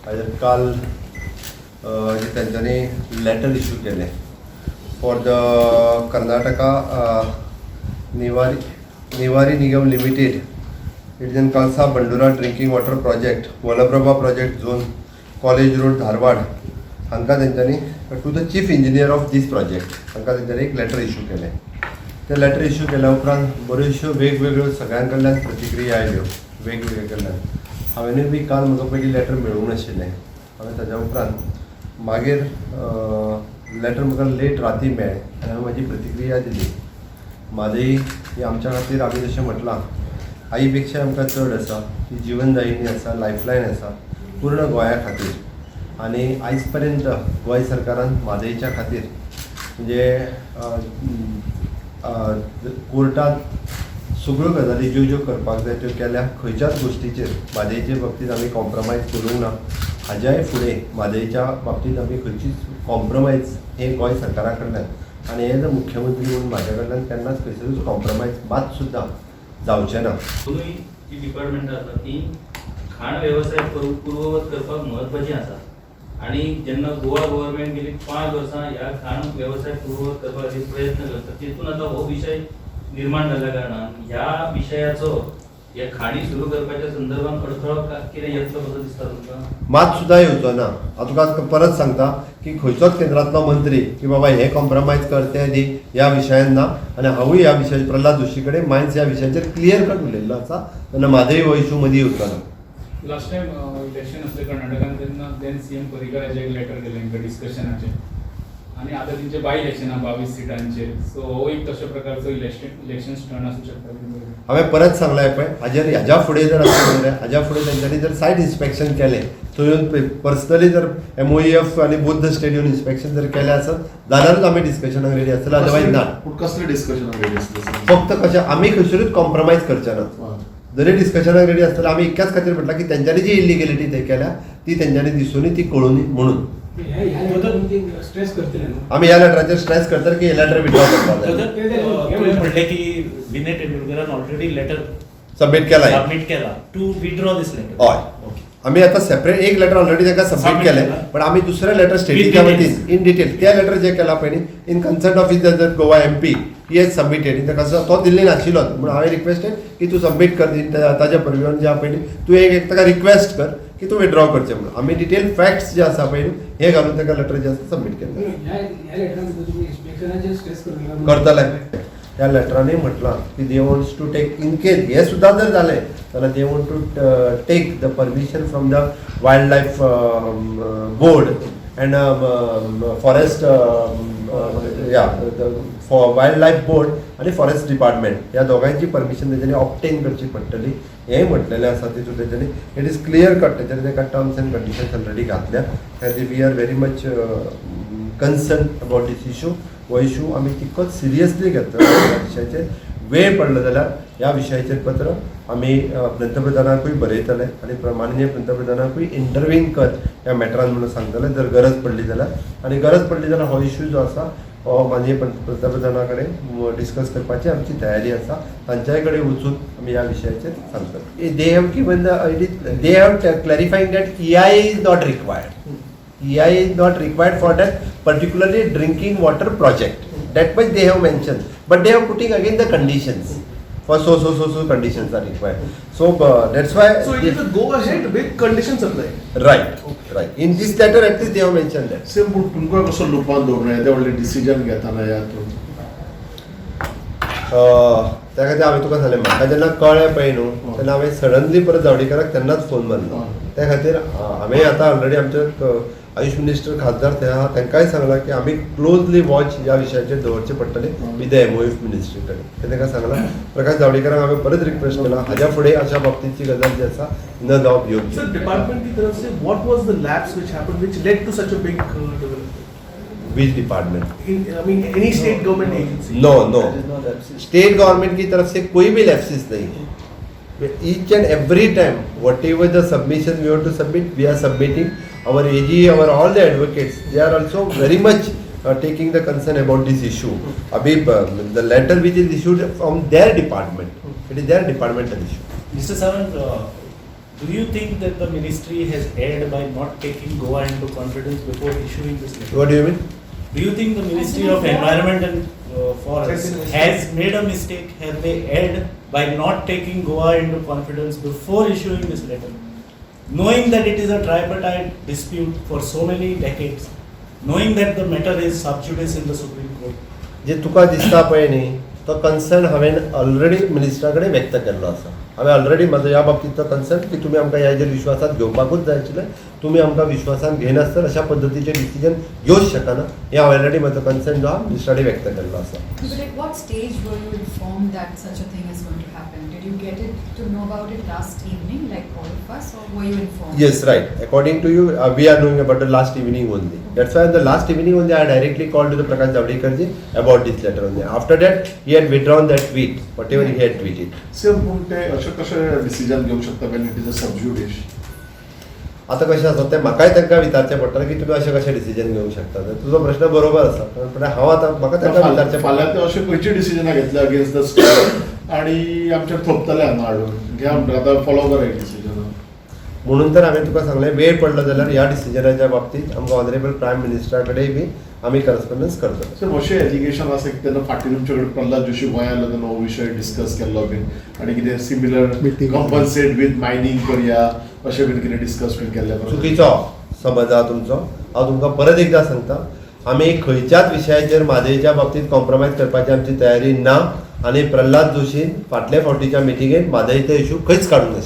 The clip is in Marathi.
काल जे त्यांच्यानी लेटर इश्यू केले for the Karnataka Neeravari Nigam limited. It is Kalasa Bandura drinking water project Malaprabha project zone college road Dharwad हांकां तेंच्यांनी to the chief engineer of this project हांकां तेंच्यांनी एक लेटर इश्यू केलें. ते लेटर इश्यू केल्या उपरांत बऱ्योचश्यो वेगवेगळ्यो सगळ्यां कडल्यान प्रतिक्रिया आयल्यो वेगवेगळे कडल्यान. हांवेनूय बी काल म्हजो पयलीं लेटर मेळूंक नाशिल्लें. हांवें ताज्या उपरांत मागीर लेटर म्हाका लेट राती मेळ्ळें आनी हांवें म्हाजी प्रतिक्रिया दिली. म्हादई ही आमच्या खातीर आमी जशें म्हटलां आई पेक्षा आमकां चड आसा. ती जिवनदायिनी आसा, लायफलायन आसा पूर्ण गोंया खातीर. आनी आयज पर्यंत गोंय सरकारान म्हादईच्या खातीर म्हणजे कोर्टांत सगळ्यो गजाली ज्यो करपाक जाय त्यो केल्या. खंयच्याच गोश्टीचेर म्हादईचे बाबतींत आमी कॉम्प्रमायज करूंक ना. हाज्याय फुडें म्हादईच्या बाबतींत आमी खंयचीच कॉम्प्रमायज हे गोंय सरकारा कडल्यान आनी हे जर मुख्यमंत्री म्हणून म्हाज्या कडल्यान केन्नाच खंयसरूच कॉम्प्रमायज मात सुद्दां जावचें ना. दोनूय जी डिपार्टमेंटां आसा ती खाण वेवसाय पूर्ववत करपाक म्हत्वाची आसा. आणि जेन्ना गोवा गव्हर्नमेंट गेली 5 वर्सां ह्या खाण वेवसाय पूर्ववत करपा खातीर प्रयत्न करता तितून आतां हो विशय निर्माण जाल्ल्या कारणान ह्या विशयाचो ह्या खाणी सुरू करपाच्या संदर्भात अडथळो कितें येतलो कसो दिसता तुमकां? मात सुद्दां येवचो ना. हांव तुका परत सांगता की खंयचोच केंद्रांतलो मंत्री की बाबा हे कॉम्प्रमायज कर तें दी ह्या विशयान ना. आनी हांवूय ह्या विशयाचेर प्रल्हाद जोशी कडेन मायन्स ह्या विशयाचेर क्लियर कट उलयल्लो आसा. तेन्ना म्हादय हो इशू मदीं येवचो ना. लास्ट टाइम इलेक्शन असले कर्नाटकान तेन्ना देन सीएम पर्रीकराचे एक लेटर केलें तांकां डिस्कशनाचेर आनी आतां तेंचे बाय इलेक्शनां 22 सिटांचेर. सो हो एक तशा प्रकारचो इलेक्शन स्टंट आसूं शकता. हांवें परत सांगलां पळय हाजेर हाज्या फुडें जर आसलें जाल्यार हाज्या फुडें तेंच्यांनी जर सायट इन्स्पेक्शन केलें थंय येवन पर्सनली जर MOEF आनी बोथ स्टेट येवन इन्स्पेक्शन जर केलें आसत जाल्यारूच आमी डिस्कशनाक रेडी आसतले. अदरवायज ना. कसले डिस्कशनाक रेडी आसतले? फक्त कशें आमी खंयसरूच कॉम्प्रमायज करचे ना. जरी डिस्कशनाक रेडी आसतले आमी इतक्याच खातीर म्हटलां की तेंच्यांनी जी इलिगेलिटी थंय केल्या ती तेंच्यांनी दिसूनी ती कळुनी म्हणून आमी ह्या लेटराचेर स्ट्रेस करतले की हे लेटर विड्रॉ करपाक जाय. म्हटले की विनय तेंडुलकरान ऑलरेडी लेटर सबमीट केला टू विड्रॉ दिस लेटर. हय आमी आतां सेपरेट एक लेटर ऑलरेडी ताका सबमीट केलें पण आमी दुसरें लेटर स्टेटीच्या वतीन इन डिटेल त्या लेटर जें केलां पळय न्ही in concert of the Goa MP he has submitted. ताका तो दिल्ली नाशिल्लो म्हणून हांवें रिक्वेस्टेड की तूं सबमीट कर ताच्या परविवन जे आहा पळय तूं एक ताका रिक्वेस्ट कर की तूं विड्रॉ करचें म्हणून. आमी डिटेल फॅक्ट्स जे आसा पळय हे घालून ताका लेटर जे आसा सबमीट केलें करतले. ह्या लेटरांनी म्हटलां की they wants to take in case हे सुद्दां जर जालें जाल्यार they want to take the permission from the wildlife board and forest wildlife board आनी फॉरेस्ट डिपार्टमेंट ह्या दोगांयची परमिशन तेंच्यांनी ऑब्टेन करची पडटली. हेंय म्हटलेलें आसा तितून तेंच्यांनी इट इज क्लियर कट तेंच्यांनी ताका टर्म्स एंड कंडिशन्स ऑलरेडी घातल्या. We are very much concern about this issue. हो इशू आमी तितकोच सिरियसली घेतलो. ह्या विशयाचेर वेळ पडलो जाल्यार ह्या विशयाचेर पत्र आमी पंतप्रधानाकूय बरयतले आनी माननीय पंतप्रधानाकूय इंटरव्हीन कर ह्या मॅटरान म्हणून सांगतले जर गरज पडली जाल्यार. आनी गरज पडली जाल्यार हो इशू जो आसा हो माननीय पंतप्रधाना कडेन डिस्कस करपाची आमची तयारी आसा. तांच्याय कडेन वचून आमी ह्या विशयाचेर सांगतले. They have given they have clarifying that EIA is not required. EIA is not required for that particularly drinking water project. That much they have mentioned, but they are putting again the conditions for so conditions are required. So that's why. So it is a go ahead with conditions applied. Right. In this letter at least they have mentioned that. Same but तुमका कसो लुपान दवरना येदे व्हडले डिसिजन घेताना यातून त्या खातीर हांवें तुका सांगलें म्हाका जेन्ना कळ्ळें पळय न्हू तेन्ना हांवें सडनली परत जावडेकराक तेन्नाच फोन मारलो. त्या खातीर हांवें आतां ऑलरेडी आमचे आयुष मिनिस्टर खासदार थंय आहा तांकांय सांगलां की आमी क्लोजली वॉच ह्या विशयाचेर दवरचें पडटलें विथ द MOEF मिनिस्ट्री कडेन. ते ताका सांगलां. प्रकाश जावडेकराक हांवें परत रिक्वेस्ट केला हाज्या फुडें अशा बाबतींची गजाल जी आसा न जावप योग्य. सर डिपार्टमेंट की तरफ से what was the lapse which happened which led to such a big development? Which department? I mean any state government agency? No. State government की तरफ से कोई भी lapses नहीं. Each and every time, whatever the submission we want to submit, we are submitting. Our AG, all the advocates, they are also very much taking the concern about this issue. Abhi, the letter which is issued from their department, it is their departmental issue. Mr. Sawant, Do you think that the ministry has erred by not taking Goa into confidence before issuing this letter? What do you mean? Do you think the Ministry of Environment and Forest has made a mistake? Have they erred by not taking Goa into confidence before issuing this letter? Knowing that it is a tripartite dispute for so many decades, knowing that the matter is sub judice in the Supreme Court. जे तुका दिसता पळय न्ही तो कन्सर्न हांवें ऑलरेडी मिनिस्टरा कडेन व्यक्त केल्लो आसा. हांवें ऑलरेडी म्हाजो ह्या बाबतींतलो कन्सर्न की तुमी आमकां ह्या विश्वासांत घेवपाकूच जाय आशिल्लें, तुमी आमकां विश्वासान घेयनासतना अशा पद्दतीचें डिसिजन घेवच शकना हें हांवें ऑलरेडी म्हजो कन्सर्न जो आहा मिनिस्टरा कडेन व्यक्त केल्लो आसा. But at what stage were you informed that such a thing is going to happen? Did you get it to know about it last evening, like all of us, or were you informed? Yes, right. According to you, we are knowing about the last evening only. That's why the last evening only I directly called to the Prakash Javadekar ji about this letter only. After that, he had withdrawn that tweet, whatever he had tweeted. Sir पूण ते अशें कशें डिसिजन घेवंक शकता वेन इट इज अ सबज्युडिश? आता कशें आसा तें म्हाकाय तांकां विचारचें पडटलें की तुमी अशें कशें डिसिजन घेवंक शकता. तुजो प्रश्न बरोबर आसा पण हांव आतां म्हाका तांकां विचारचें फाल्यां ते अशें खंयची डिसिजनां घेतल्या अगेन्स्ट द स्टेट आनी आमच्या थोपतले हांगा हाडून घ्या म्हणटा आतां फॉलो करा डिसिजन. म्हणून तर हांवें तुका सांगलें वेळ पडलो जाल्यार ह्या डिसिजनाच्या बाबतींत आमकां ऑनरेबल प्रायम मिनिस्टरा कडेन बी आमी करस्पॉन्डन्स करतले. सर अशें एलिगेशन आसा की तेन्ना फाटीं तुमचे कडेन प्रल्हाद जोशी गोंया आयलो तेन्ना हो विशय डिस्कस केल्लो बीन आनी कितें सिमिलर कॉम्पन्सेट वीथ मायनींग करया अशें बीन कितें डिस्कस बीन केल्लें बरोबर? चुकीचो समज आहा तुमचो. हांव तुमकां परत एकदां सांगता आमी खंयच्याच विशयाचेर म्हादयच्या बाबतींत कॉम्प्रोमायज करपाची आमची तयारी ना आनी प्रल्हाद जोशीन फाटल्या फावटीच्या मिटिंगेंत म्हादयचो इशू खंयच काडूंक नाशिल्लो.